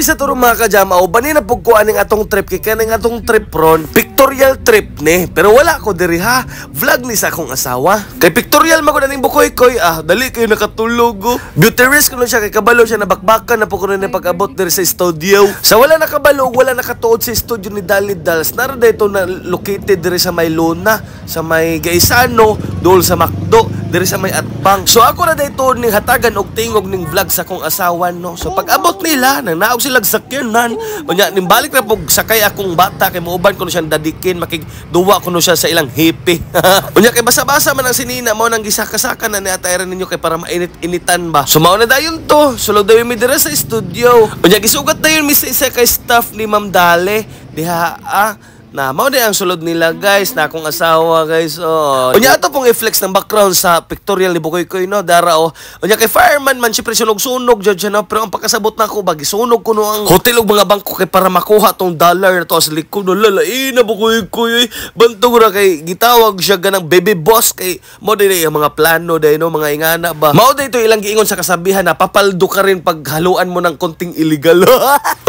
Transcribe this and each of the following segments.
Anyways, sa turong mga kajama, o bani na pugkuan ng atong trip, kaya kaning atong trip ron, pictorial trip ni. Pero wala ko diri ha, vlog ni sa akong asawa. Kay pictorial magod aning bukoy-koy, dali kayo nakatulog oh. Beauty risk ko siya, kay kabalo siya nabakbakan na po ko rin pag-abot diri sa studio. Sa wala nakabalo, wala nakatuod sa studio ni Dali Dals, nara dito na located diri sa may Luna, sa may Gaisano, dool sa Macdo, diri sa may Atbang. So ako na dito ning hatagan og tingog ning vlog sa akong asawa no. So pag-abot nila, nang naog silang sakyanan, unya nimbalik na pug sakay akong bata kay muuban ko no siyang dadikin, makigduwa ko no siya sa ilang hipi. Unya kay basa-basa man ang sinina mo nang gisaka-saka na ni atayran ninyo kay para mainit-initan ba. So mao na dayon to, sulod dayon mi diri sa studio. Unya gisugat dayon mi sa isa kay staff ni Ma'am Dale. Diha na mao di ang sulod nila guys, na akong asawa guys. Unya ato pong i-flex ng background sa pictorial ni Bukoy-koy no, dara unya kay fireman man syempre sunog-sunog jud siya no, pero ang pagkasabot nako bagi sunog ko no ang hotel ug mga bangko kay para makuha tong dollar na to sa likod no. Lalain na Bukoy-koy bantog ra kay gitawag siya ganang baby boss kay mo di ang mga plano day no, mga ingana ba. Mao di ito ilang giingon sa kasabihan na papaldo ka rin pag haluan mo ng konting illegal.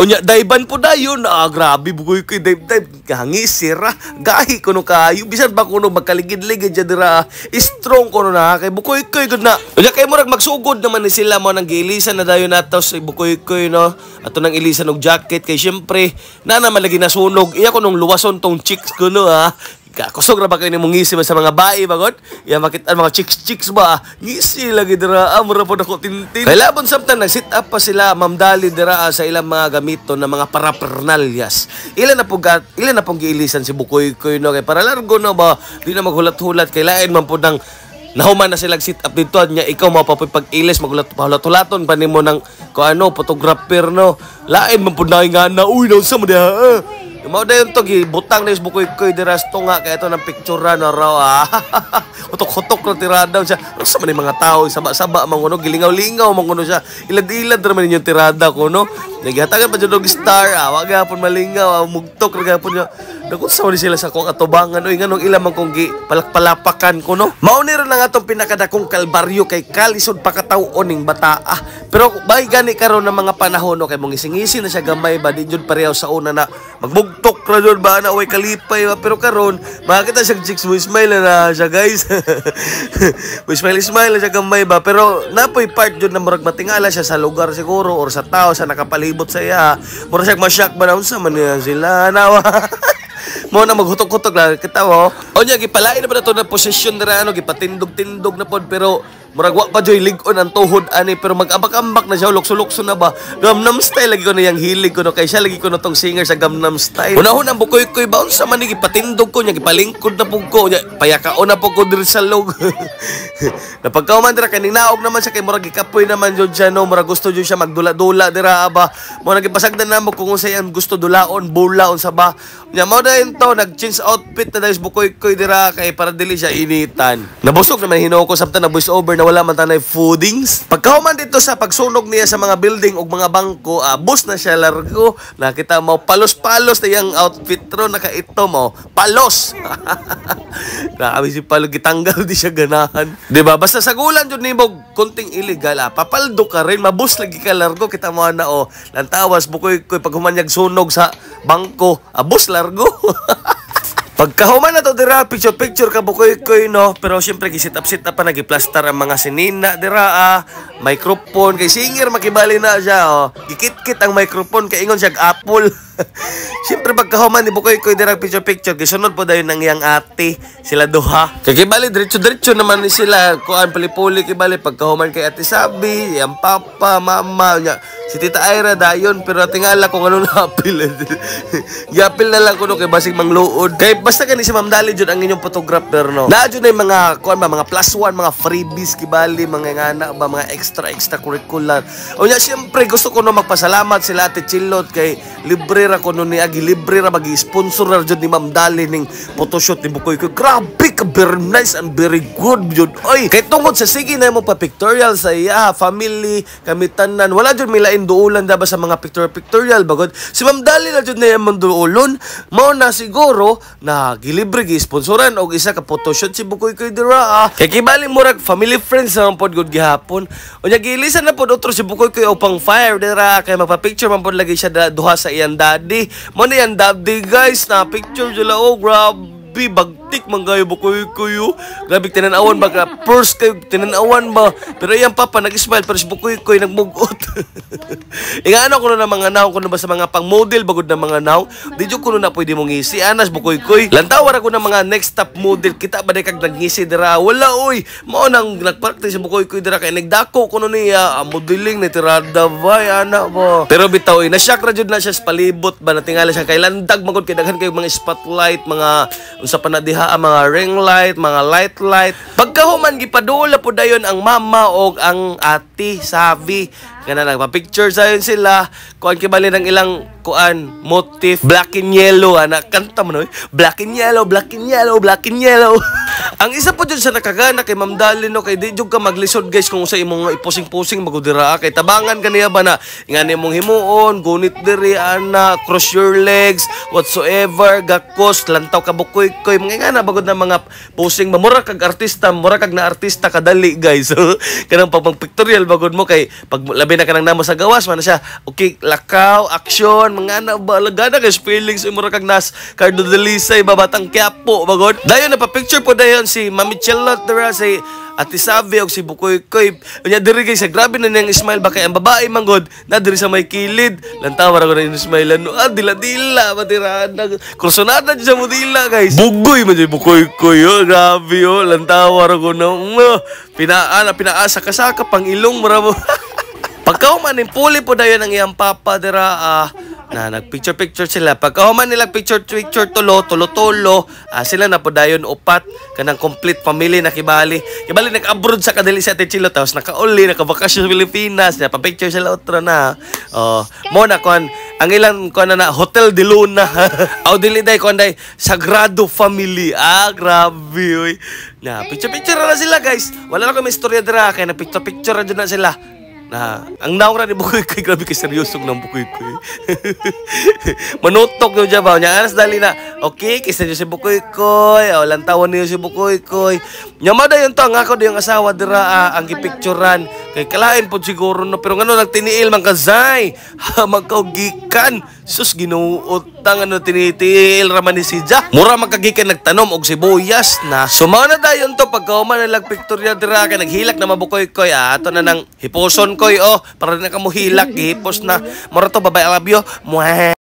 Unya dayban po dayon, grabe Bukoy-koy, dive sira gahi kuno kayo bisan ba kuno magkaligid-ligid dyan dira strong kuno na kay Bukoy-koy gud na. Unya kay murag magsugod naman ni sila mo nang giilisan na dayon nato sa Bukoy-koy no, ato nang ilisan og jacket kay syempre na naman lagi nasunog iya ko nung luwason tong chicks kuno kusog ra ba kayo ni mong ngisi ba sa mga bae bagot? Ya makitaan mga chicks ba? Ngisi lagi dira, mura po na ko tintin. Kaya labon samtang nag-sit up pa sila, Ma'am Dali dira sa ilang mga gamito na mga parapernalyas. Ilan na pong giilisan si Bukoy-koy no, kay para largo no ba? Di na maghulat-hulat, kay lain man po nang nahuman na silang sit up dito niya, ikaw mapapoy pag-ilis, magulat-hulaton pa nimo ng photographer no. Lain man po na nga na, uy, nausa mo diha. Mao dayon to gibutang ni Bukoy-koy dira sto nga kay ato nang picture na raw Hutok-hutok na tirada siya. Sa man mga tao saba-saba man kuno, gilingaw-lingaw man kuno siya. Ilad-ilad ra man yung tirada ko no. Nagihatagan pa jud og star, wag gapon malingaw, mugtok ra gapon niya. Nagutsaw ni sila sa kong atubangan oy nganong ila man kong palakpalapakan ko no. Mao ni ra nang atong pinakadakong kalbaryo kay kalisod pakataw-on ning bata. Pero bay gani karon ng mga panahon no, kay mong ising-ising na siya gamay ba di jud pareho sa una na magbugtok ra jud ba na way kalipay ba. Pero karon makita siya chicks mo smile na siya guys. Smile siya gamay ba, pero napoy part jud na murag matingala siya sa lugar siguro or sa tao sa nakapalibot sa iya. Murag siya ma-shock ba na unsa man niya sila nawa. Mo na maghutok-hutok lang kita mo. Onya gipalain na pa to na posisyon dira gipatindog-tindog na pod, pero murag wa pa joy ligon ang tuhod ani, pero mag-ambak-ambak na siya, lukso-lukso na ba. Gangnam Style lagi ko na yang hilig ko no, kay siya lagi ko na tong singer sa Gangnam Style. Unahon ang Bukoy-koy ba unsa man gipatindog ko nya, gipalingkod na pug ko nya, payakaon na pug ko diri sa log. Napagkauman dira kay naog naman siya kay murag gikapoy naman jud siya no, murag gusto jud siya magdula-dula dira ba. Mo nagipasagdan na mo kung unsay ang gusto dulaon, bulaon sa ba. Nya mo dayon to nag-change outfit na dahil Bukoy-koy dira kay para dili siya initan. Nabusog naman hinuo ko samtang na voice over na wala man tanay foodings. Pagkahuman dito sa pagsunog niya sa mga building ug mga bangko, bus na siya largo. Nakita mo palos-palos na yung outfit ro, nakaito mo palos. Grabe si Palo, gitanggal di siya ganahan. Diba? Basta sa gulan jud nimo konting illegal, papaldo ka rin, mabus lagi ka largo, kita mo na lantawas Bukoy-koy pag humanyag sunog sa bangko, bus largo. Pagkahuman na to dira, picture ka Bukoy-koy no, pero syempre gisit up pa nagiplastar ang mga sinina dira, microphone kay singer makibali na siya gikit-kit ang microphone kay ingon siya apple. Syempre pagkahuman ni Bukoy-koy dira picture gisunod po dayon nang iyang ate sila duha. Kay kibali diretso naman ni sila kuan pali-puli kibali pagkahuman kay Ate Sabi, yang papa, mama nya. Si Tita Ira dayon, pero tingala kung ano na-apil. Yapil na lang ko no, kay basig mangluod. Kay basta kani si Ma'am Dali jud ang inyong photographer no. Na jud na mga kuan ba, mga +1, mga freebies kibali, mga ngana ba, mga extra curricular. O nya siyempre gusto ko no magpasalamat sila Ate Chilot kay libre gilibre ra kuno ni gilibre ra magi-sponsor ra jud ni Ma'am Dali ning photoshoot ni Bukoy Koy. Grabe ka, very nice and very good jud. Oy, kay tungod sa sige na mo pa pictorial sa iya family kami tanan, wala jud milain duulan daba sa mga pictorial bagod. Si Ma'am Dali na jud na yung duulon, mao na siguro na gilibre gi-sponsoran og isa ka photoshoot si Bukoy Koy dira. Kay kibali murag family friends na pod gud gihapon. Unya gilisan na pod otro si Bukoy Koy upang fire dira kay magpa-picture man pod lagi siya duha sa iyang daddy. Mo na iyang daddy guys na picture jula, oh grabe bagtik man gayo Bukoy Koy. Grabe tinanawan ba ka first kay tinanawan ba, pero iyang papa nag-smile pero si Bukoy Koy nagmugot. Ingano ko na mga naong kuno ba sa mga pang model bagod na mga naong di jud kuno na pwede mong ngisi anas Bukoy Koy. Lantawara ko na mga next top model kita ba kag nagngisi dira, wala oy. Mao nang nagpractice si Bukoy Koy dira kay nagdako kuno niya modeling ni tirada bay ana ba. Pero bitaw na-shock ra jud na siya sa palibot ba, natingala siya kay landag magod kay daghan kay mga spotlight, mga unsa pa na diha mga ring light, mga light. Pagkahuman gipadula po dayon ang mama og ang ati Savi kana nagpa-picture sayon sila kuan kibali ng ilang kuan motif black and yellow, ana kanta man oy black and yellow, black and yellow, black and yellow. Ang isa po dyan sa nakagana kay Ma'am Dali no, kay di jud ka maglisod guys kung sa imong ipusing-pusing magudira kay tabangan kaniya ba na ingani mong himuon gunit diri ana, cross your legs whatsoever, gakos lantaw ka Bukoy Koy mga ngana bagod na mga pusing mamura kag artista, mura kag na artista kadali guys. Kanang pagpictorial bagod mo kay pag labi na kanang namo sa gawas man siya okay lakaw action mga ana ba lagana kay feelings mura kag nas Cardo Delisay babatang Quiapo bagod dayon na pa picture po dayon si Mami Charlotte dira si Ate Savi og si Bukoy Koy. Unya diri kay sa grabe na niyang smile ba kay ang babae manggod na diri sa may kilid. Lantawa ra ko na yung smile no. Dila-dila batirada. Kursonada sa modila guys. Bugoy man jud Bukoy Koy. Grabe yo. Lantawa ra ko na. Pinaasa ka pang ilong mo ra mo. Pagkahuman ning puli po dayon ang iyang papa dira na nagpicture sila. Pagkahuman nila picture tulo sila na po dayon upat kanang complete family na kibali nag-abroad sa kadali sa Techilo tapos naka-uli naka-bakasyon sa Pilipinas na pa-picture sila otro na mo na kuan ang ilang kuan na Hotel de Luna aw dili day kuan day Sagrado Family grabe oy na picture na sila guys, wala na ko may istorya dira kay na picture ra jud na sila na ang naura ni Bukoy Koy grabe kay seryosog ng Bukoy Koy. Manutok yo ba nya anas dali na okay kisa si Bukoy Koy lantawon niyo si Bukoy Koy nya madayon to ang ako yung asawa dira ang gipicturean kay kalain pod siguro no pero ngano nagtiniil man kazay magkaugikan sus ginuotang tinitiil ra man ni Sija mura magkagikan nagtanom og sibuyas na sumana dayon to pagkauman nilag picture dira kay naghilak na Bukoy Koy ato na nang hiposon Koy para na ka mo hilak gihipos na mura to babay I love you.